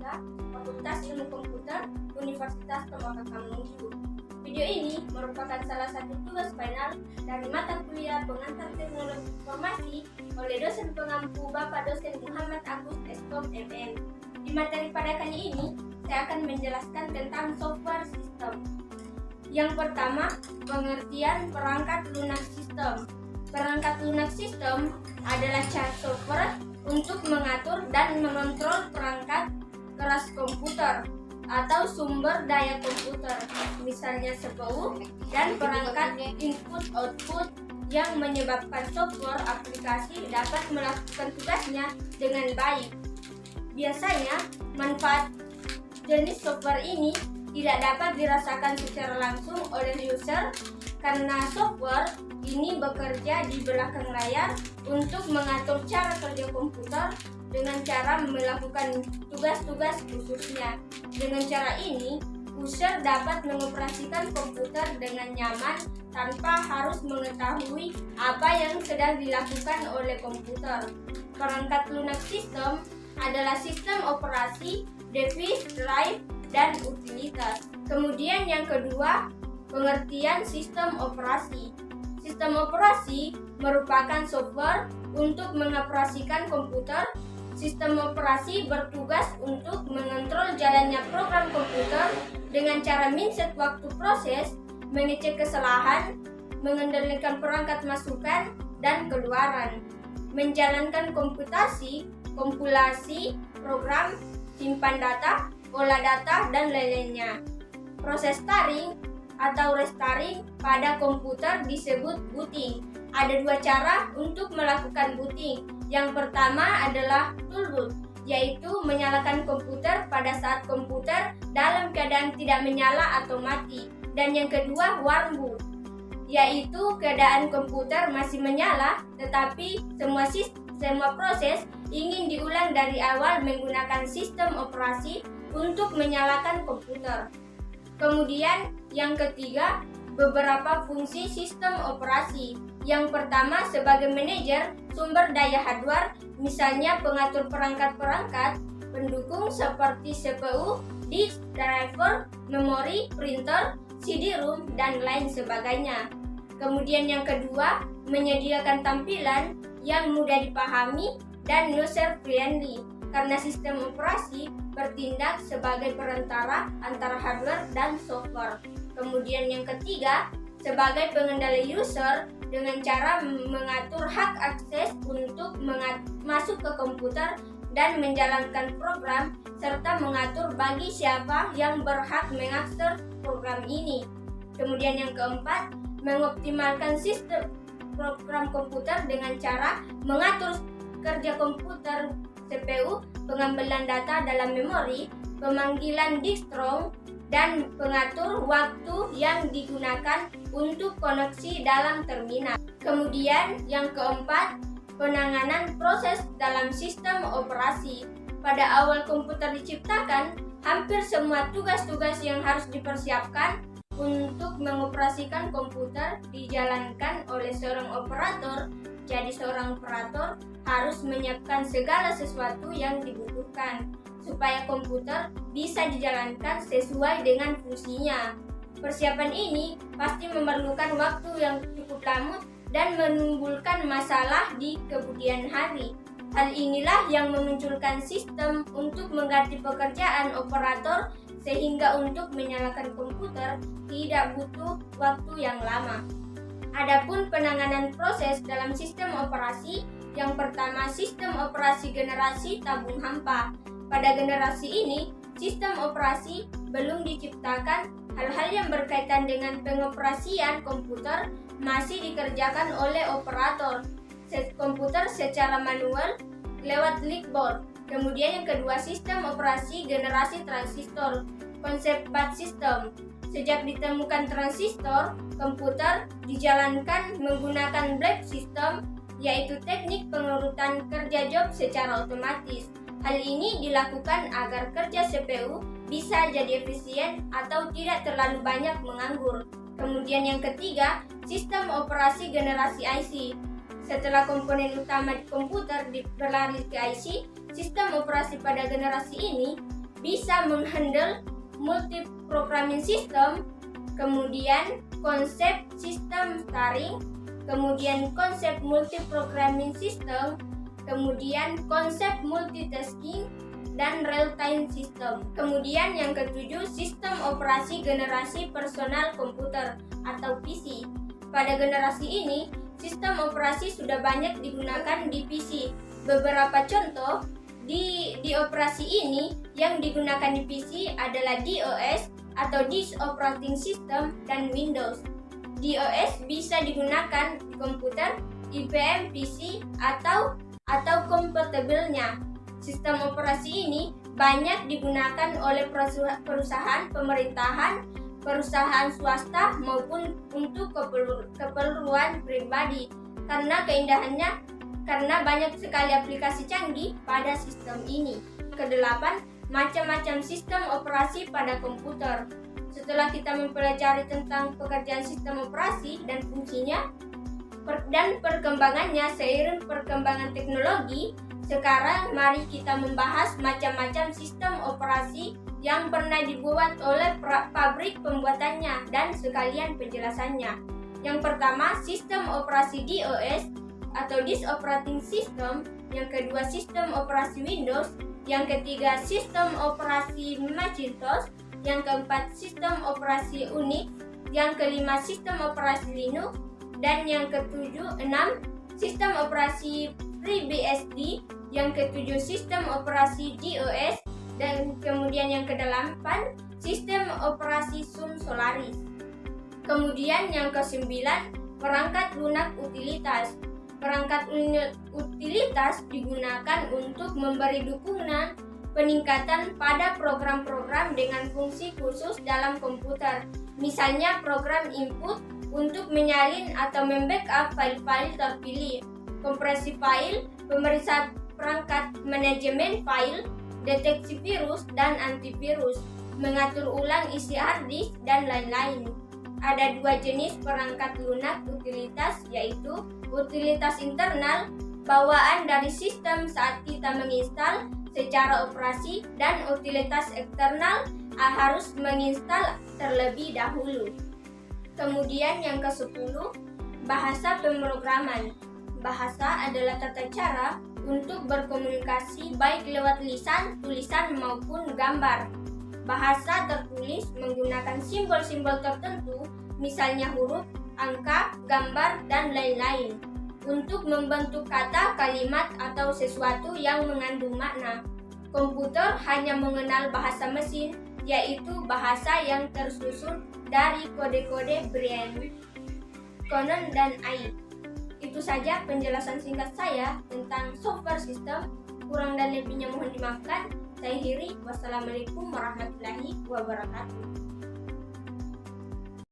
Eka, Fakultas Ilmu Komputer, Universitas Tembagapura. Video ini merupakan salah satu tugas final dari mata kuliah Pengantar Teknologi Informasi oleh dosen pengampu Bapak Dosen Muhammad Agus Eskom MM. Di materi pada kali ini, saya akan menjelaskan tentang software sistem. Yang pertama, pengertian perangkat lunak sistem. Perangkat lunak sistem adalah cara software untuk mengatur dan mengontrol perangkat keras komputer atau sumber daya komputer, misalnya CPU dan perangkat input-output yang menyebabkan software aplikasi dapat melakukan tugasnya dengan baik. Biasanya, manfaat jenis software ini tidak dapat dirasakan secara langsung oleh user karena software ini bekerja di belakang layar untuk mengatur cara kerja komputer dengan cara melakukan tugas-tugas khususnya. Dengan cara ini, user dapat mengoperasikan komputer dengan nyaman tanpa harus mengetahui apa yang sedang dilakukan oleh komputer. Perangkat lunak sistem adalah sistem operasi, device, drive, dan utilitas. Kemudian yang kedua, pengertian sistem operasi. Sistem operasi merupakan software untuk mengoperasikan komputer. Sistem operasi bertugas untuk mengontrol jalannya program komputer dengan cara mindset waktu proses, mengecek kesalahan, mengendalikan perangkat masukan dan keluaran, menjalankan komputasi, kompilasi, program, simpan data, olah data, dan lain-lainnya. Proses starting atau restarting pada komputer disebut booting. Ada dua cara untuk melakukan booting. Yang pertama adalah toolboot, yaitu menyalakan komputer pada saat komputer dalam keadaan tidak menyala atau mati. Dan yang kedua warm boot, yaitu keadaan komputer masih menyala tetapi semua proses ingin diulang dari awal menggunakan sistem operasi untuk menyalakan komputer. Kemudian yang ketiga, beberapa fungsi sistem operasi. Yang pertama, sebagai manajer sumber daya hardware, misalnya pengatur perangkat-perangkat pendukung seperti CPU, disk, driver, memori, printer, CD-ROM, dan lain sebagainya. Kemudian yang kedua, menyediakan tampilan yang mudah dipahami dan user-friendly, karena sistem operasi bertindak sebagai perantara antara hardware dan software. Kemudian yang ketiga, sebagai pengendali user dengan cara mengatur hak akses untuk masuk ke komputer dan menjalankan program, serta mengatur bagi siapa yang berhak mengakses program ini. Kemudian yang keempat, mengoptimalkan sistem program komputer dengan cara mengatur kerja komputer CPU, pengambilan data dalam memori, pemanggilan disk ROM, dan pengatur waktu yang digunakan untuk koneksi dalam terminal. Kemudian yang keempat, penanganan proses dalam sistem operasi. Pada awal komputer diciptakan, hampir semua tugas-tugas yang harus dipersiapkan untuk mengoperasikan komputer dijalankan oleh seorang operator. Jadi seorang operator harus menyiapkan segala sesuatu yang dibutuhkan supaya komputer bisa dijalankan sesuai dengan fungsinya. Persiapan ini pasti memerlukan waktu yang cukup lama dan menimbulkan masalah di kemudian hari. Hal inilah yang memunculkan sistem untuk mengganti pekerjaan operator sehingga untuk menyalakan komputer tidak butuh waktu yang lama. Adapun penanganan proses dalam sistem operasi, yang pertama sistem operasi generasi tabung hampa. Pada generasi ini, sistem operasi belum diciptakan. Hal-hal yang berkaitan dengan pengoperasian komputer masih dikerjakan oleh operator komputer secara manual lewat clipboard. Kemudian yang kedua, sistem operasi generasi transistor. Konsep BAT system. Sejak ditemukan transistor, komputer dijalankan menggunakan black system, yaitu teknik pengurutan kerja job secara otomatis. Hal ini dilakukan agar kerja CPU bisa jadi efisien atau tidak terlalu banyak menganggur. Kemudian yang ketiga, sistem operasi generasi IC. Setelah komponen utama di komputer berlari ke IC, sistem operasi pada generasi ini bisa menghandle multi-programming system, kemudian konsep sistem steering, kemudian konsep multi-programming system, kemudian konsep multitasking, dan real-time system. Kemudian yang ketujuh, sistem operasi generasi personal komputer atau PC. Pada generasi ini, sistem operasi sudah banyak digunakan di PC. Beberapa contoh di operasi ini yang digunakan di PC adalah DOS atau Disk Operating System dan Windows. DOS bisa digunakan di komputer, IBM PC atau kompatibelnya. Sistem operasi ini banyak digunakan oleh perusahaan pemerintahan, perusahaan swasta maupun untuk keperluan pribadi. Karena keindahannya, karena banyak sekali aplikasi canggih pada sistem ini. Kedelapan, macam-macam sistem operasi pada komputer. Setelah kita mempelajari tentang pekerjaan sistem operasi dan fungsinya dan perkembangannya seiring perkembangan teknologi, sekarang mari kita membahas macam-macam sistem operasi yang pernah dibuat oleh pabrik pembuatannya dan sekalian penjelasannya. Yang pertama, sistem operasi DOS atau Disk Operating System. Yang kedua, sistem operasi Windows. Yang ketiga, sistem operasi Macintosh. Yang keempat, sistem operasi Unix. Yang kelima, sistem operasi Linux. Dan yang ketujuh, sistem operasi FreeBSD. Yang ketujuh, sistem operasi DOS. Dan kemudian yang kedelapan, sistem operasi Sun Solaris. Kemudian yang kesembilan, perangkat lunak utilitas. Perangkat lunak utilitas digunakan untuk memberi dukungan peningkatan pada program-program dengan fungsi khusus dalam komputer. Misalnya program input untuk menyalin atau membackup file-file terpilih, kompresi file, pemeriksaan perangkat manajemen file, deteksi virus dan antivirus, mengatur ulang isi hard disk, dan lain-lain. Ada dua jenis perangkat lunak utilitas, yaitu utilitas internal, bawaan dari sistem saat kita menginstal secara operasi, dan utilitas eksternal harus menginstal terlebih dahulu. Kemudian yang ke-10, bahasa pemrograman. Bahasa adalah tata cara untuk berkomunikasi baik lewat lisan, tulisan maupun gambar. Bahasa tertulis menggunakan simbol-simbol tertentu, misalnya huruf, angka, gambar, dan lain-lain, untuk membentuk kata, kalimat, atau sesuatu yang mengandung makna. Komputer hanya mengenal bahasa mesin, yaitu bahasa yang tersusun dari kode-kode Brian, Conan, dan AI. Itu saja penjelasan singkat saya tentang software system. Kurang dan lebihnya mohon dimaafkan. Saya Hiri. Wassalamualaikum warahmatullahi wabarakatuh.